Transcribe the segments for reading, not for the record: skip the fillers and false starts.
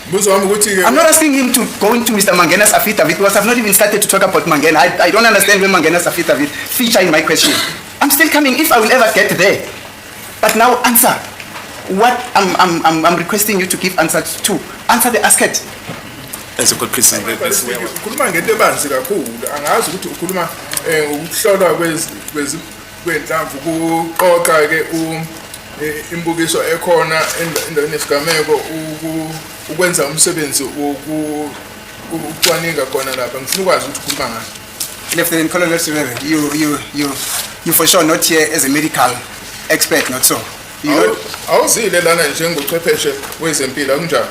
I'm not asking him to go into Mr. Mangena's affidavit because I've not even started to talk about Mangena. I don't understand where Mangena's affidavit feature in my question. I'm still coming if I will ever get there. But now answer. What I'm requesting you to give answer to. Answer the asked. As a good Christian, ukhuluma ngento ebanzi kakhulu angazi ukuthi ukhuluma ukuhlolwa kwenhlamvu kuqoqa ke imbukiso ekhona endaweni esigameko ukwenza umsebenzi ukucwaninga khona lapha ngifuna ukwazi ukuthi ukhuluma ngani. Lieutenant Colonel Sibebe, you for sure not here as a medical expert, not so. Awuzile lana njengochwepheshe wezempilo akunjalo.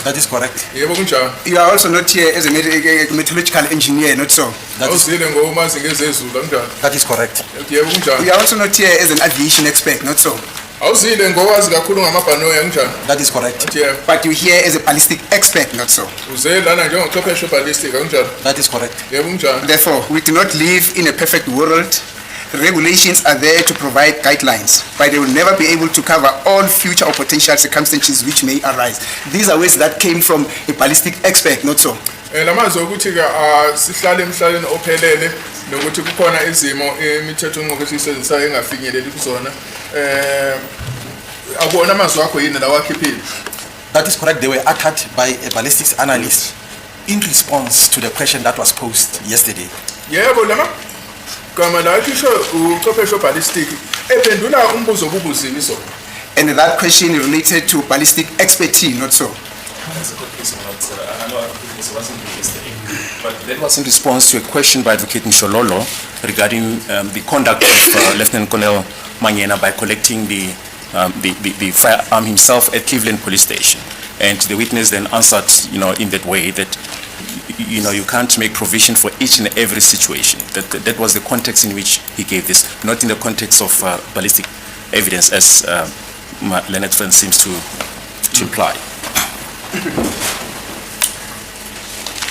That is correct. Yebo kunjalo. You are also not here as a meteorological engineer, not so. Awuzile ngomazi ngezezulu akunjalo. That is correct. Yebo kunjalo. You are also not here as an aviation expert, not so. Awuzile ngowazi kakhulu ngamabhanoyi akunjalo. That is correct. But you here as a ballistic expert, not so. Uzile lana njengochwepheshe ballistic akunjalo. That is correct. Yebo kunjalo. Therefore, we do not live in a perfect world. Regulations are there to provide guidelines, but they will never be able to cover all future or potential circumstances which may arise. These are words that came from a ballistic expert, not so. Lamazwi ukuthi ke sihlale emhlaleni ophelele nokuthi kukhona izimo imithetho onqobo esisebenzisayo engafinyeleli kuzona. Akubona amazwi akho yini la wakhiphile. That is correct. They were uttered by a ballistics analyst in response to the question that was posed yesterday. Yebo lama gama la kisho uchwepheshe ballistic ephendula umbuzo obubuzini so. And that question related to ballistic expertise, not so. But that was in response to a question by Advocate Nshololo regarding the conduct of Lieutenant Colonel Mangena by collecting the firearm himself at Cleveland Police Station. And the witness then answered, in that way that, you can't make provision for each and every situation. That was the context in which he gave this, not in the context of ballistic evidence, as Leonard Friend seems to imply.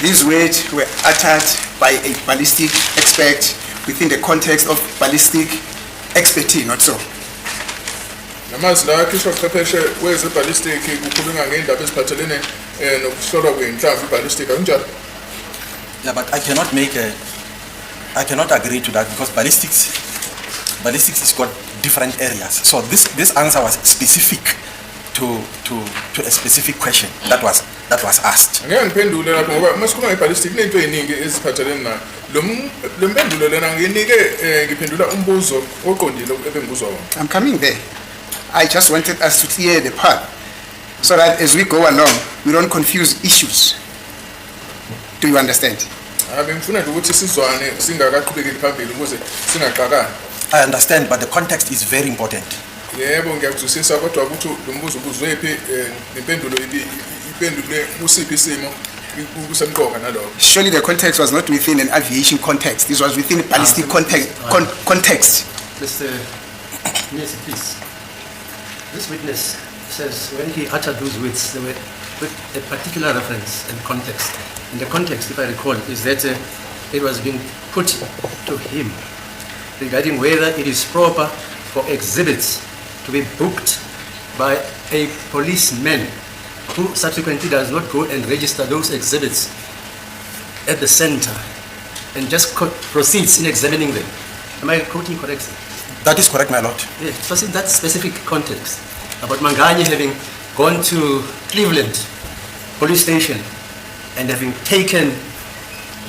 These words were uttered by a ballistic expert within the context of ballistic expertise, not so. Namazwi la kisho uchwepheshe wezeballistic kukhulunywa ngendaba eziphathelene nokuhlolwa kwenhlamvu ballistic akunjalo. Yeah, but I cannot agree to that because ballistics has got different areas. So this answer was specific to a specific question that was asked. Ngeke ngiphendule lapho ngoba masikhuluma ngeballistic kunento eziningi eziphathelene nayo. Lo mpendulo lena nginike ngiphendula umbuzo oqondile ebengibuzwa wona. I'm coming there. I just wanted us to clear the path so that as we go along, we don't confuse issues. Do you understand? Bengifuna nje ukuthi sizwane singakaqhubekeli phambili ukuze singaxakani. I understand, but the context is very important. Yebo ngiyakuzwisisa kodwa ukuthi lo mbuzo ubuzwephi nempendulo iphendule kusiphi isimo kusemqoka nalokho. Surely the context was not within an aviation context. This was within a ballistic context. Mr. Yes, please. This witness says when he uttered those words, there were with a particular reference and context. And the context, if I recall, is that it was being put to him regarding whether it is proper for exhibits to be booked by a policeman who subsequently does not go and register those exhibits at the center and just proceeds in examining them. Am I quoting correctly? That is correct, my lord. Yes, so in that specific context about Manganyi having gone to Cleveland police station and having taken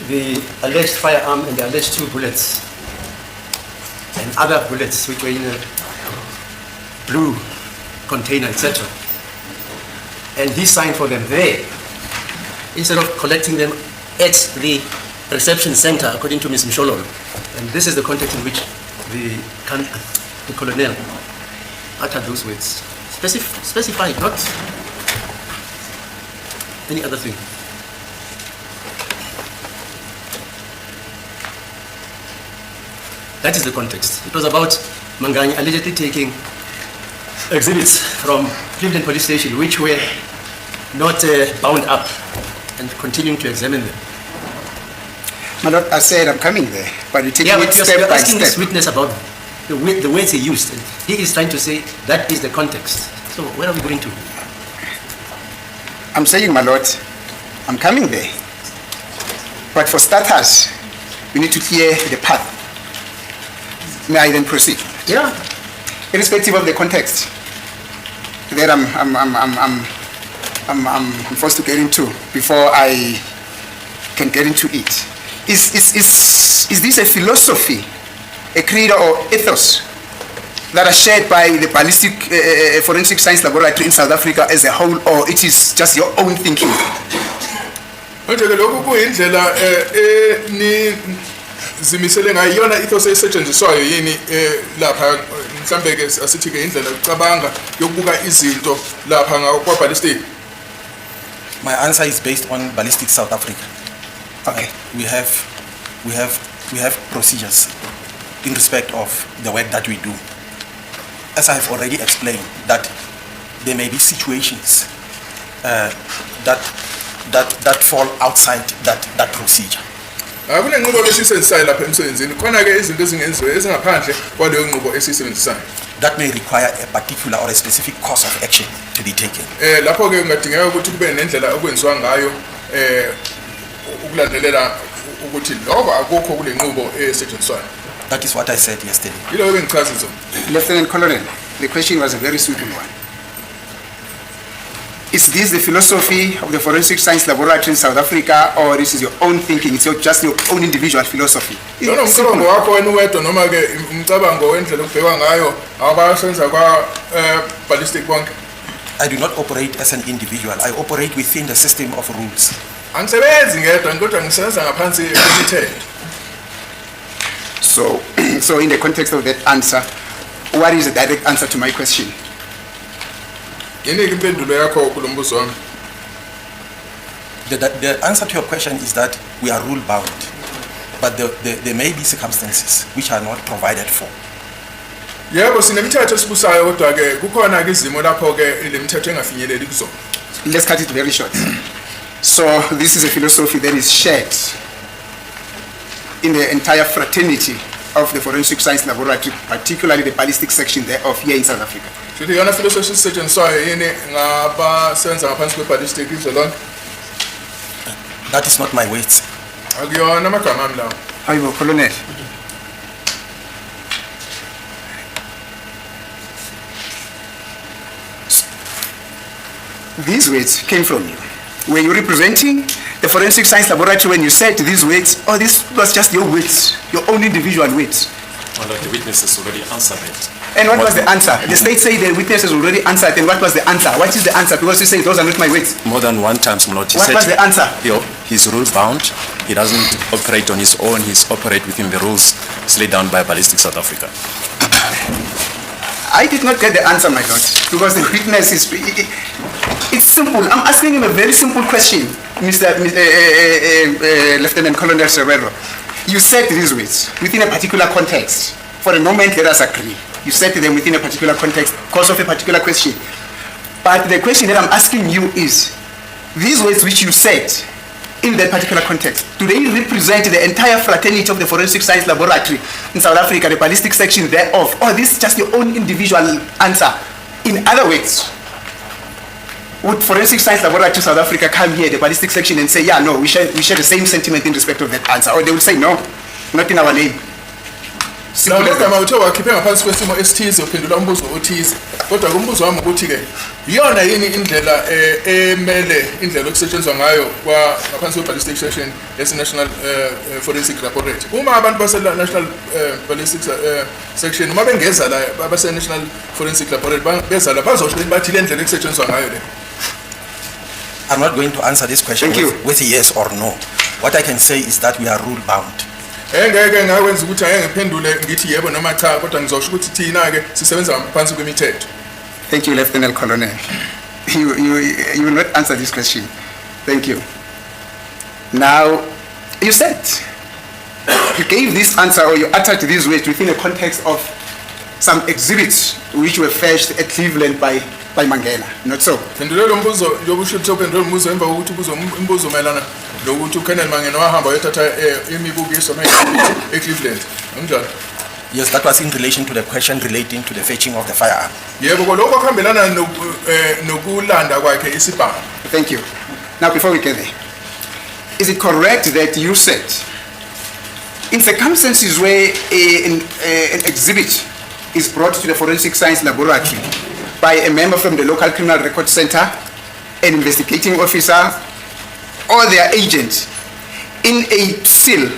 the alleged firearm and the alleged 2 bullets and other bullets which were in a blue container, etc. And he signed for them there instead of collecting them at the reception center, according to Ms. Mshololo. And this is the context in which the colonel uttered those words. Specified, not any other thing. That is the context. It was about Manganyi allegedly taking exhibits from Cleveland Police Station which were not bound up and continuing to examine them. My lord, I said I'm coming there, but you're taking it step you're by asking step. this witness about the words he used. And he is trying to say that is the context. So where are we going to? I'm saying, my lord, I'm coming there. But for starters, we need to clear the path. May I then proceed? Yeah. Irrespective of the context that I'm forced to get into before I can get into it. Is this a philosophy, a creed or ethos that are shared by the ballistic forensic science laboratory in South Africa as a whole, or it is just your own thinking? Manje ke lokhu kuyindlela ni zimisele ngayo yona ethos esetshenziswayo yini lapha mhlambe ke asithi ke indlela yokucabanga yokubuka izinto lapha kwa ballistic. My answer is based on Ballistic South Africa. Okay. We have procedures in respect of the work that we do. As I have already explained, that there may be situations that fall outside that procedure. Akunenqubo besisenzisayo lapha emsebenzini khona ke izinto ezingenziwe ezingaphandle kwaleyo nqubo esisebenzisayo. That may require a particular or a specific course of action to be taken. Lapho ke kungadingeka ukuthi kube nendlela okwenziwa ngayo ukulandelela ukuthi lokho akukho kule nqubo esetshenziswayo. That is what I said yesterday. Yilo bengichaza izona. Lieutenant Colonel, the question was a very simple one. Is this the philosophy of the Forensic Science Laboratory in South Africa, or this is your own thinking? It's just your own individual philosophy? Noma umcabango wakho wena uwedwa noma ke umcabango wendlela okubhekwa ngayo abasenza kwa ballistic bonke. I do not operate as an individual. I operate within the system of rules. Angisebenzi ngedwa kodwa ngisebenza ngaphansi kwemithetho. So in the context of that answer, what is the direct answer to my question? Yini impendulo yakho kulombuzo wami? The answer to your question is that we are rule bound, but there may be circumstances which are not provided for. Yebo sinemithetho esibusayo kodwa ke kukhona ke izimo lapho ke lemithetho engafinyeleli kuzo. Let's cut it very short. So this is a philosophy that is shared in the entire fraternity of the Forensic Science Laboratory, particularly the ballistic section thereof here in South Africa. Sithi yona philosophy esisetshenziswayo yini ngabasenza ngaphansi kwe-ballistic izwe lonke? That is not my words. Akuyona amagama ami lawo. Hayibo, Colonel. These words came from you. Were you representing the Forensic Science Laboratory when you said these words, or this was just your words, your own individual words? Well, the witnesses already answered it. And what was the answer? The state said the witnesses already answered, and what was the answer? What is the answer? Because you say those are not my words. More than one time, Lord, he What said was the answer? he's rule bound. He doesn't operate on his own. He's operate within the rules laid down by Ballistic South Africa. I did not get the answer, my lord, because the witness is... It's simple. I'm asking him a very simple question, Lieutenant Colonel Serrero. You said these words within a particular context. For a moment, let us agree. You said them within a particular context, cause of a particular question. But the question that I'm asking you is, these words which you said in that particular context, do they represent the entire fraternity of the Forensic Science Laboratory in South Africa, the ballistic section thereof, or this is just your own individual answer? In other words, would Forensic Science Laboratory South Africa come here, the ballistic section, and say, yeah, no, we share the same sentiment in respect of that answer? Or they would say, no, not in our name. Simple as that. Lama uthe wakhiphe ngaphansi kwesimo esithize uphendula umbuzo othize. Kodwa kumbuzo wami ukuthi ke iyona yini indlela emele indlela okusetshenzwa ngayo kwa ngaphansi kwe-ballistic section yesi-National Forensic Laboratory. Uma abantu base-National Ballistic Section uma bengeza la abase-National Forensic Laboratory beza la bazosho bathi le ndlela ekusetshenzwa ngayo le. I'm not going to answer this question with a yes or no. What I can say is that we are rule bound. Engeke ngakwenza ukuthi ake ngiphendule ngithi yebo noma cha kodwa ngizosho ukuthi thina ke sisebenza ngaphansi kwemithetho. Thank you, Lieutenant Colonel. You will not answer this question. Thank you. Now, you said, you gave this answer or you uttered these words within the context of some exhibits which were fetched at Cleveland by Mangena. Not so? Phendule lo mbuzo njengokusho ukuthi uphendule umbuzo emva kokuthi umbuzo mayelana lokuthi uKolonel Mangena wahamba yothatha imibukiso eCleveland. Unjani? Yes, that was in relation to the question relating to the fetching of the firearm. Yebo lokho kuhambelana nokulanda kwakhe isibhamu. Thank you. Now, before we get there, is it correct that you said, in circumstances where an exhibit is brought to the forensic science laboratory by a member from the local criminal record center, an investigating officer, or their agent, in a seal,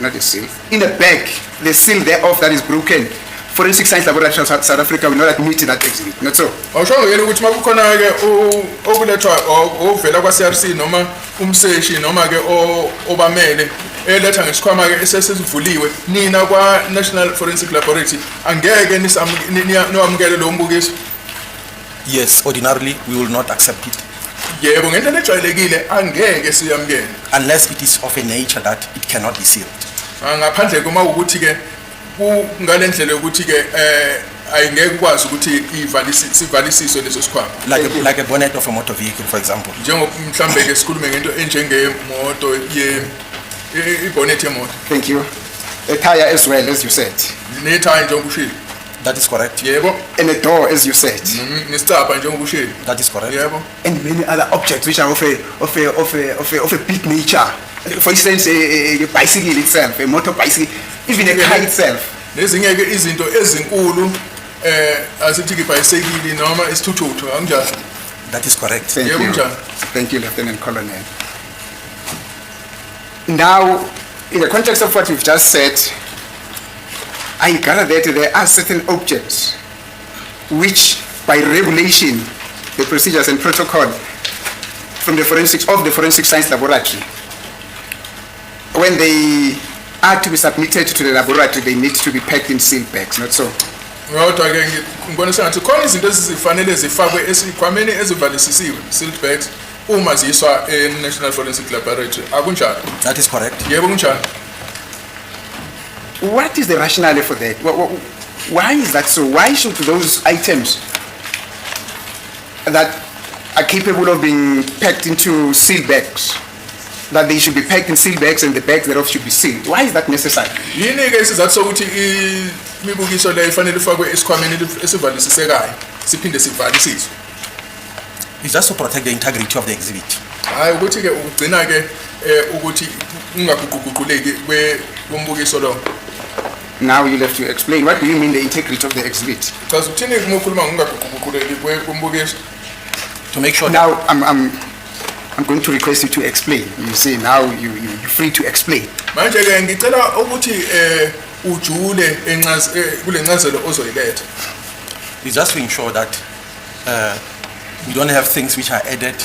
not a seal, in a bag, the seal thereof that is broken, forensic science laboratory of South Africa will not admit that exhibit, not so? Awusho yena ukuthi makukhona ke okulethwa ovela kwa CRC noma umseshi noma ke obamele eletha ngesikhwama ke esesivuliwe nina kwa National Forensic Laboratory angeke nisamukele lo mbukiso. Yes, ordinarily we will not accept it Yebo ngendlela ejwayelekile angeke siyamukele. unless it is of a nature that it cannot be sealed. Ngaphandle kuma ukuthi ke ngalendlela ukuthi ke ayingeke ukwazi ukuthi sivalisiswe leso sikhwama. Like a bonnet of a motor vehicle, for example. Njengoba mhlambe ke sikhulume ngento enjengemoto ibonnet yemoto. Thank you. A tire as well, as you said. Nethaya njengoba ushilo. That is correct. Yebo. And a door, as you said. Nesicapha njengoba ushilo. That is correct. Yebo. And many other objects which are of a big nature. For instance, a bicycle itself, a motor bicycle, even a car itself. Nezinye ke izinto ezinkulu asithi ke bicycle noma isithuthu angjani. That is correct. Thank Yebo, you. Njani. Thank you, Lieutenant Colonel. Now, in the context of what you've just said, I gather that there are certain objects which, by regulation, the procedures and protocol from the forensic science laboratory, when they are to be submitted to the laboratory, they need to be packed in sealed bags, not so? Kodwa ke ngibona sengathi khona izinto ezifanele zifakwe esikhwameni ezivalisisiwe sealed bags uma ziyiswa National Forensic Laboratory akunjalo. That is correct. Yebo kunjalo. What is the rationale for that? Why is that so? Why should those items that are capable of being packed into sealed bags, that they should be packed in sealed bags and the bags thereof should be sealed? Why is that necessary? Yini ke isizathu sokuthi imibukiso le ifanele ifakwe esikhwameni esivalisisekayo siphinde sivalisiswe? It's just to protect the integrity of the exhibit. Hayi ukuthi ke ugcina ke ukuthi ungaguquguquleki kwombukiso lo. Now you'll have to explain. What do you mean the integrity of the exhibit? Chaza uthini uma ukhuluma ngokungaguquguquleki kwombukiso? To make sure that Now I'm going to request you to explain. You say now you're free to explain. Manje ke ngicela ukuthi ujule kule ncazelo ozoyiletha. it's just to ensure that we don't have things which are added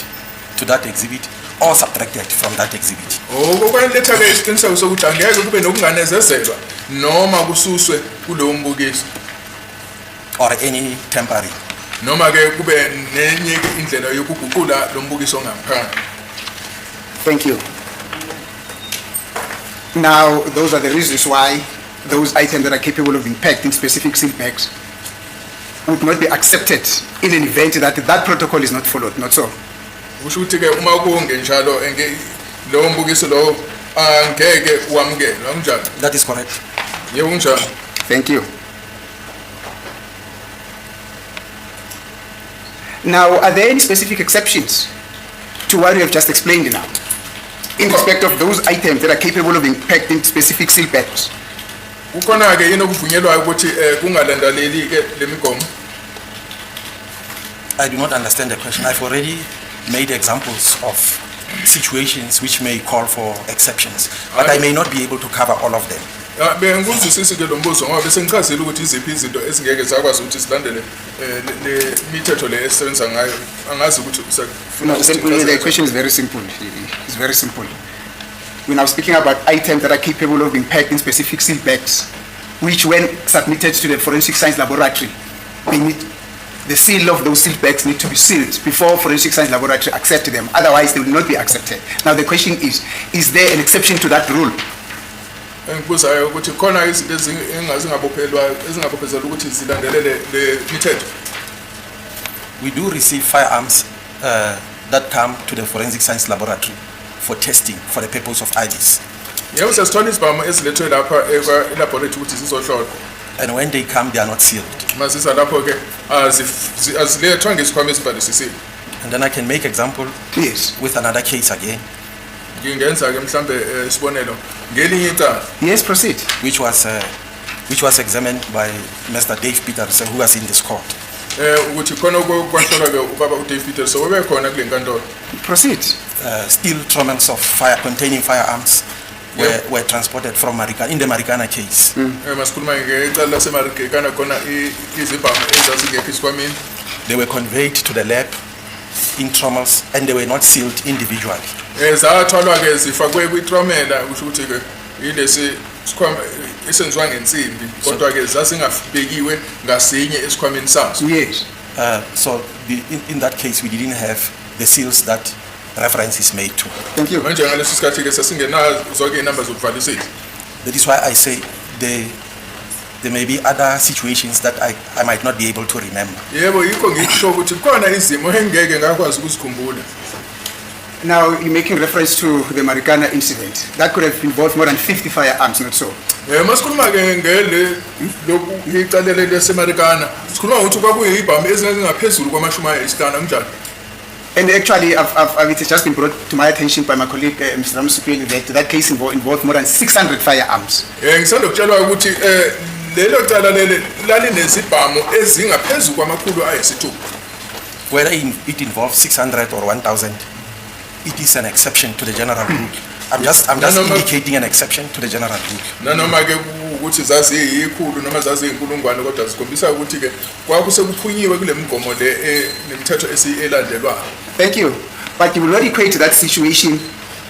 to that exhibit or subtracted from that exhibit. Okwenletha ke isiqiniseko sokuthi angeke kube nokunganezezelwa noma kususwe kulowo mbukiso Or any temporary. noma ke kube nenye indlela yokuguqula lo mbukiso ongaphakathi. Thank you. Now, those are the reasons why those items that are capable of being packed in specific sealed bags would not be accepted in an event that that protocol is not followed, not so? Kusho ukuthi ke uma kungenjalo lo mbukiso lo angeke uamukele kanjani? That is correct. Yebo kunjalo. Thank you. Now, are there any specific exceptions to what you have just explained now, in respect of those items that are capable of being packed in specific sealed bags? Kukhona ke yini okuvunyelwayo ukuthi kungalandeleli ke lemigomo? I do not understand the question. I've already made examples of situations which may call for exceptions, but I may not be able to cover all of them. Bengikuzwisisi ke lo mbuzo ngoba bese ngichazile ukuthi iziphi izinto ezingeke zakwazi ukuthi silandele le mithetho le esebenza ngayo. Angazi ukuthi No, the question is very simple. It's very simple. We're now speaking about items that are capable of being packed in specific sealed bags, which when submitted to the forensic science laboratory, the seal of those sealed bags need to be sealed before forensic science laboratory accept them. Otherwise, they will not be accepted. Now, the question is there an exception to that rule? Engikubuzayo ukuthi khona izinto ezingabophezelwa ukuthi zilandelele le mithetho. We do receive firearms that come to the forensic science laboratory for testing for the purpose of IDs. Yebo sesithola izibhamu ezilethwe lapha elaboratory ukuthi zizohlolwa. And when they come, they are not sealed. Masisa lapho ke azilethwa ngesikhwama esibhalisisiwe. And then I can make example Yes. with another case again, Ngingenza ke mhlambe isibonelo ngelinye icala. Yes, proceed. which was examined by Mr. Dave Peters, who was in this court. Ukuthi khona kwanhlolwa ke ubaba uDave Peters so bebekhona kule nkantolo. Proceed. Steel trommels of fire containing firearms were transported from Marikana, in the Marikana case. Masikhuluma ngecala laseMarikana khona izibhamu ezazingekho isikhwameni. They were conveyed to the lab in trommels and they were not sealed individually. Zathwalwa ke zifakwe kwitromela kusho ukuthi ke ilesi sikhwama esenziwa ngensimbi kodwa ke zasingabekiwe ngasinye esikhwameni sazo. Yes. So in that case, we didn't have the seals that reference is made to. Thank you. Manje ngaleso sikhathi ke sasingenazo zonke inamba zokuvalisisa. That is why I say there may be other situations that I might not be able to remember. Yebo yikho ngisho ukuthi khona izimo engeke ngakwazi ukuzikhumbula. Now, you're making reference to the Marikana incident. That could have involved more than 50 firearms, not so. Masikhuluma ke ngele lokhu icalele leseMarikana. Sikhuluma ukuthi kwakuyibhamu ezingaphezulu kwamashumi ayisihlanu kanjani. And actually, it has just been brought to my attention by my colleague, Mr. Ramusipeli, that that case involved more than 600 firearms. Ngisanda kutshelwa ukuthi lelo cala lele lalinezibhamu ezingaphezulu kwamakhulu ayisithupha. Whether it involves 600 or 1,000, it is an exception to the general rule. I'm just indicating an exception to the general rule. Nanoma ke ukuthi zaziyikhulu noma zaziyinkulungwane kodwa zikhombisa ukuthi ke kwakusekuphunyiwe kule mgomo le nemithetho esiyilandelwayo. Thank you. But you will not equate that situation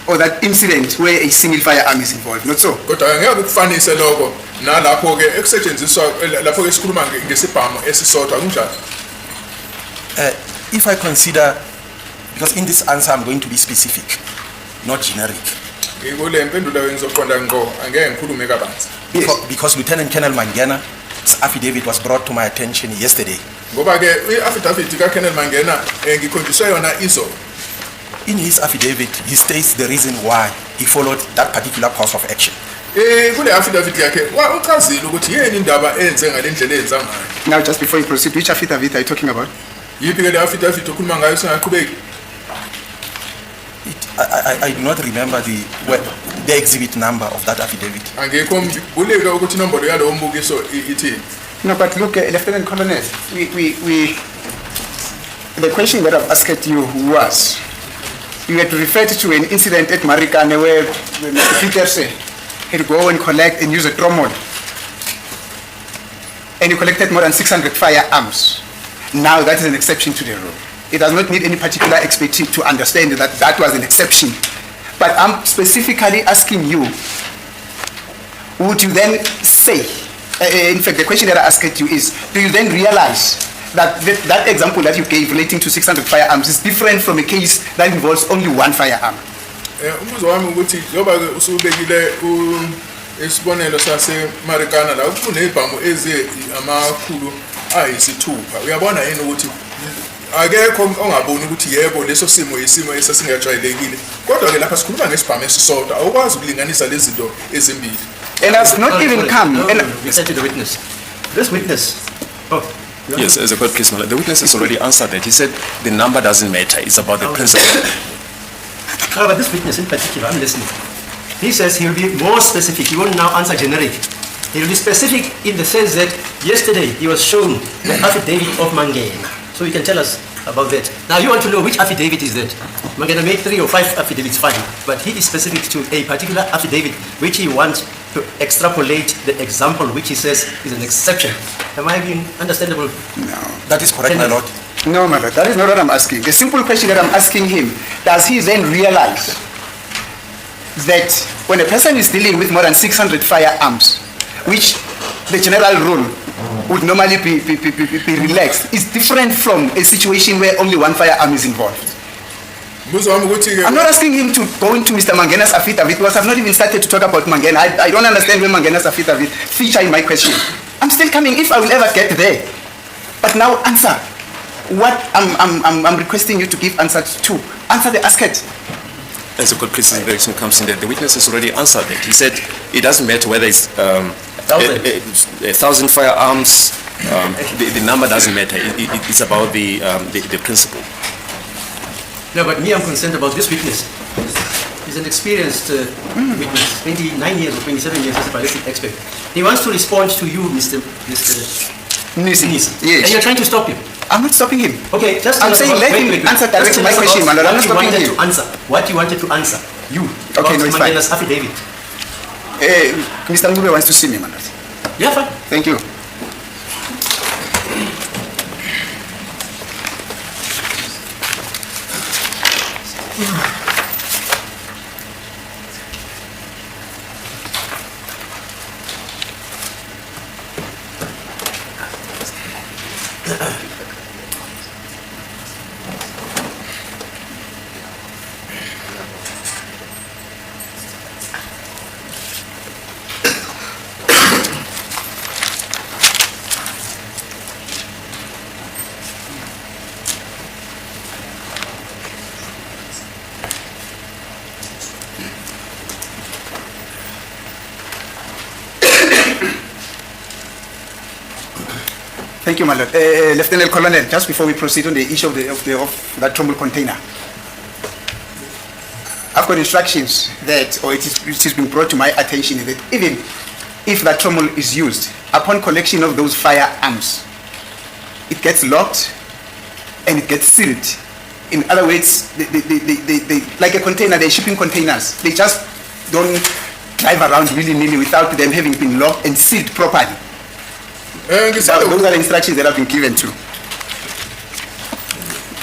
or that incident where a single firearm is involved, not so. Kodwa ngeke ukufanise lokho nalapho ke ekusetshenziswa lapho ke sikhuluma ngesibhamu esisodwa kunjani. If I consider, because in this answer I'm going to be specific, not generic. Ngikule impendulo engizoqonda ngqo angeke ngikhulume kabanzi. Yes. Because Lieutenant Colonel Mangena's affidavit was brought to my attention yesterday. Ngoba ke i-affidavit kaKolonel Mangena ngikhonjiswe yona izolo. In his affidavit, he states the reason why he followed that particular course of action. Kule affidavit yakhe uchazile ukuthi yini indaba enze ngalendlela enza ngayo. Now, just before you proceed, which affidavit are you talking about? Yiphi ke le affidavit okhuluma ngayo singaqhubeki? I do not remember the exhibit number of that affidavit. Angekho ngibuleke ukuthi inombolo yalo mbukiso ithini. No, but look, Lieutenant Colonel, the question that I've asked you was, you had referred to an incident at Marikana where Mr. Peterson had to go and collect and use a trommel. And you collected more than 600 firearms. Now that is an exception to the rule. It does not need any particular expertise to understand that that was an exception. But I'm specifically asking you, would you then say, in fact, the question that I asked you is, do you then realize that that example that you gave relating to 600 firearms is different from a case that involves only one firearm? Umbuzo wami ukuthi njoba ke usubekile isibonelo saseMarikana la kunezibhamu amakhulu ayisithupha. Uyabona yini ukuthi akekho ongaboni ukuthi yebo leso simo yisimo esasingajwayelekile. Kodwa ke lapha sikhuluma ngesibhamu esisodwa awukwazi ukulinganisa lezi zinto ezimbili. And has not even come. We said to the witness. This witness. Yes, as a court case, the witness has already answered that. He said the number doesn't matter, it's about the principle. But this witness in particular, I'm listening. He says he will be more specific. He won't now answer generic. He will be specific in the sense that yesterday he was shown the affidavit of Mangena. So he can tell us about that. Now you want to know which affidavit is that? Mangena made 3 or 5 affidavits, fine. But he is specific to a particular affidavit which he wants to extrapolate the example which he says is an exception. Am I being understandable? No. That is correct, my lord. No, my lord, that is not what I'm asking. The simple question that I'm asking him, does he then realize that when a person is dealing with more than 600 firearms, which the general rule would normally be relaxed, is different from a situation where only one firearm is involved? Umbuzo wami ukuthi ke I'm not asking him to go into Mr. Mangena's affidavit because I've not even started to talk about Mangena. I don't understand where Mangena's affidavit feature in my question. I'm still coming if I will ever get there. But now answer what I'm requesting you to give answers to. Answer the asked. As the court case direction comes in there, the witness has already answered that. He said it doesn't matter whether it's 1,000 firearms, the number doesn't matter. It's about the principle. No, but me, I'm concerned about this witness. He's an experienced witness, 29 years or 27 years as a ballistic expert. He wants to respond to you, Mr. Nisi. Nisi. Yes. And you're trying to stop him. I'm not stopping him. Okay, just I'm saying let him answer direct to my question, my lord. I'm not stopping him. What you wanted to answer, you. Okay, no, it's fine. Mangena's affidavit. Mr. Ngube wants to see me, my lord. Yeah, fine. Thank you. Thank you, my lord. Lieutenant Colonel, just before we proceed on the issue of that trommel container, I've got instructions that, or it is being brought to my attention that even if that trommel is used, upon collection of those firearms, it gets locked and it gets sealed. In other words, they like a container, they're shipping containers. They just don't drive around willy-nilly without them having been locked and sealed properly. Those are the instructions that have been given to.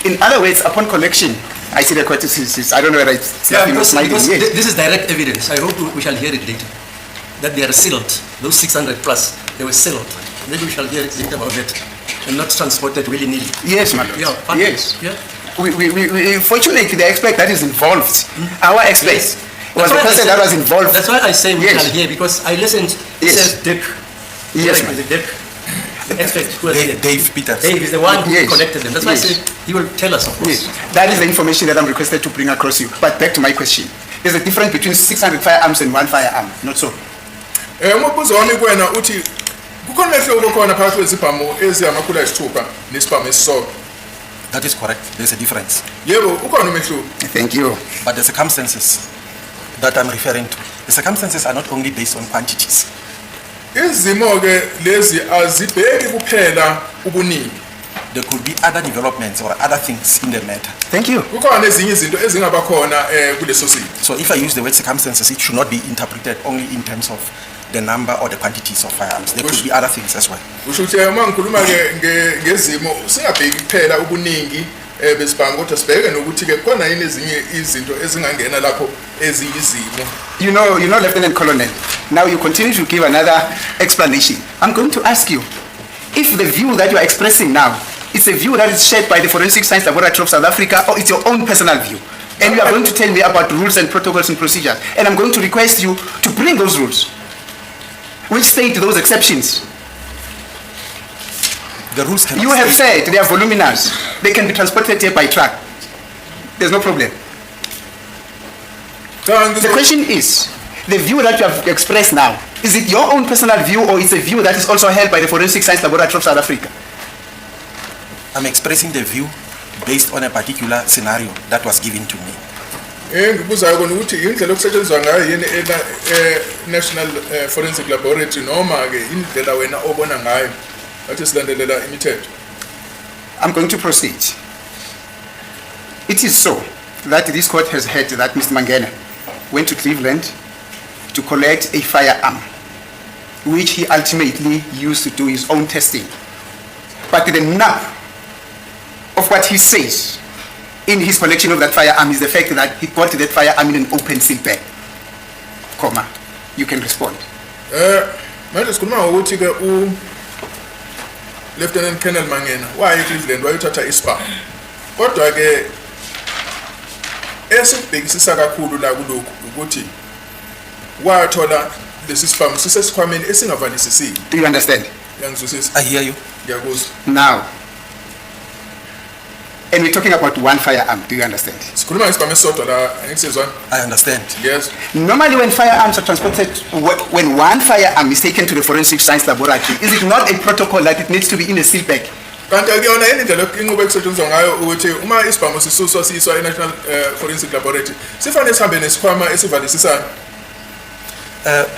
In other words, upon collection, I see the court is, I don't know whether it's Yeah, nothing or because smiling. Yes. this is direct evidence. I hope we shall hear it later. That they are sealed. Those 600 plus, they were sealed. Then we shall hear it later about that. And not transported willy-nilly. Yes, my lord. Yeah, fine. Yes. Yeah. We fortunately, the expert that is involved, our expert, Yes. was the That's why I person said- that was involved. That's why I say we Yes. shall hear, because I listened. It Yes. says Dick. Yes, Like, ma'am. the Dick. The expert who was here. Dave Peters. Dave is the one who Yes. connected them. That's why Yes. I said he will tell us, of course. Yes. That is the information that I'm requested to bring across you. But back to my question. There's a difference between 600 firearms and one firearm. Not so. Umbuzo wami kuwena uthi kukhona umehluko khona phakathi kwezibhamu ezingamakhulu ayisithupha nesibhamu esisodwa. That is correct. There's a difference. Yebo, ukhona umehluko. Thank you. But the circumstances that I'm referring to, the circumstances are not only based on quantities. Izimo ke lezi azibheki kuphela ubuningi. There could be other developments or other things in the matter. Thank you. Kukhona ezinye izinto ezingaba khona kuleso simo. So if I use the word circumstances, it should not be interpreted only in terms of the number or the quantities of firearms. There could be other things as well. Usho ukuthi uma ngikhuluma ke ngezimo singabheki kuphela ubuningi besibhamu kodwa sibheke nokuthi ke khona yini ezinye izinto ezingangena lapho eziyizimo. You know, Lieutenant Colonel, now you continue to give another explanation. I'm going to ask you, if the view that you are expressing now, it's a view that is shared by the Forensic Science Laboratory of South Africa, or it's your own personal view, and you are going to tell me about rules and protocols and procedures, and I'm going to request you to bring those rules, which state those exceptions. The rules cannot You have state- said they are voluminous. They can be transported here by truck. There's no problem. The question is, the view that you have expressed now, is it your own personal view or is a view that is also held by the Forensic Science Laboratory of South Africa? I'm expressing the view based on a particular scenario that was given to me. Ngikubuzayo kona ukuthi indlela okusetshenziswa ngayo yini National Forensic Laboratory noma ke indlela wena obona ngayo athi silandelela imithetho. I'm going to proceed. It is so that this court has heard that Mr. Mangena went to Cleveland to collect a firearm, which he ultimately used to do his own testing. But the nub of what he says in his collection of that firearm is the fact that he got that firearm in an open seal bag. Comma, you can respond. Manje sikhuluma ngokuthi ke Lieutenant Colonel Mangena waye Cleveland wayothatha isibhamu. Kodwa ke esibhekisisa kakhulu la kulokhu ukuthi wathola lesi sibhamu sisesikhwameni esingavalisisiwe. Do you understand? Yangizwisisa. I hear you. Ngiyakuzwa. Now, And we're talking about one firearm, do you understand? sikhuluma ngesibhamu esisodwa la angisizwana. I understand. Yes. Normally when firearms are transported, when one firearm is taken to the forensic science laboratory, is it not a protocol that it needs to be in a seal bag? Kanti akuyona yini indlela inqubo ekusetshenziswa ngayo ukuthi uma isibhamu sisuswa siyiswa e-National Forensic Laboratory sifanele sihambe nesikhwama esivalisisana.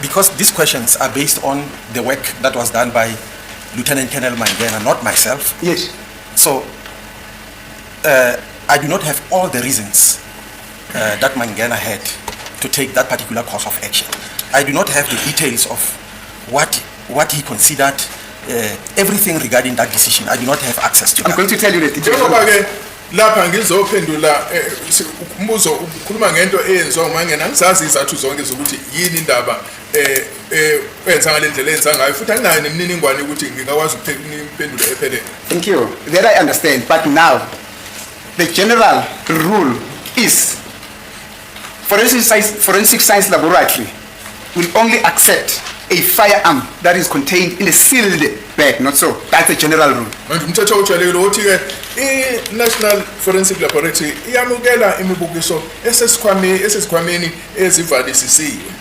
Because these questions are based on the work that was done by Lieutenant Colonel Mangena, not myself. Yes. So, I do not have all the reasons that Mangena had to take that particular course of action. I do not have the details of what he considered, everything regarding that decision. I do not have access to I'm that. going to tell you the details. Njengoba ke lapha ngizophendula umbuzo ukhuluma ngento eyenziwa uMangena angizazi izathu zonke zokuthi yini indaba wenza ngalendlela enza ngayo futhi anginayo nemininingwane ukuthi ngingakwazi ukuphendula ephelele. Thank you. That I understand. But now, the general rule is forensic science laboratory will only accept a firearm that is contained in a sealed bag, not so. That's the general rule. Manje umthetho ujwayelekile ukuthi ke i-National Forensic Laboratory iyamukela imibukiso esesikhwameni ezivalisisiwe.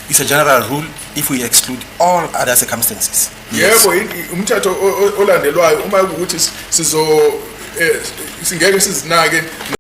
It's a general rule if we exclude all other circumstances. Yes. Yebo umthetho olandelwayo uma ukuthi singeke sizinake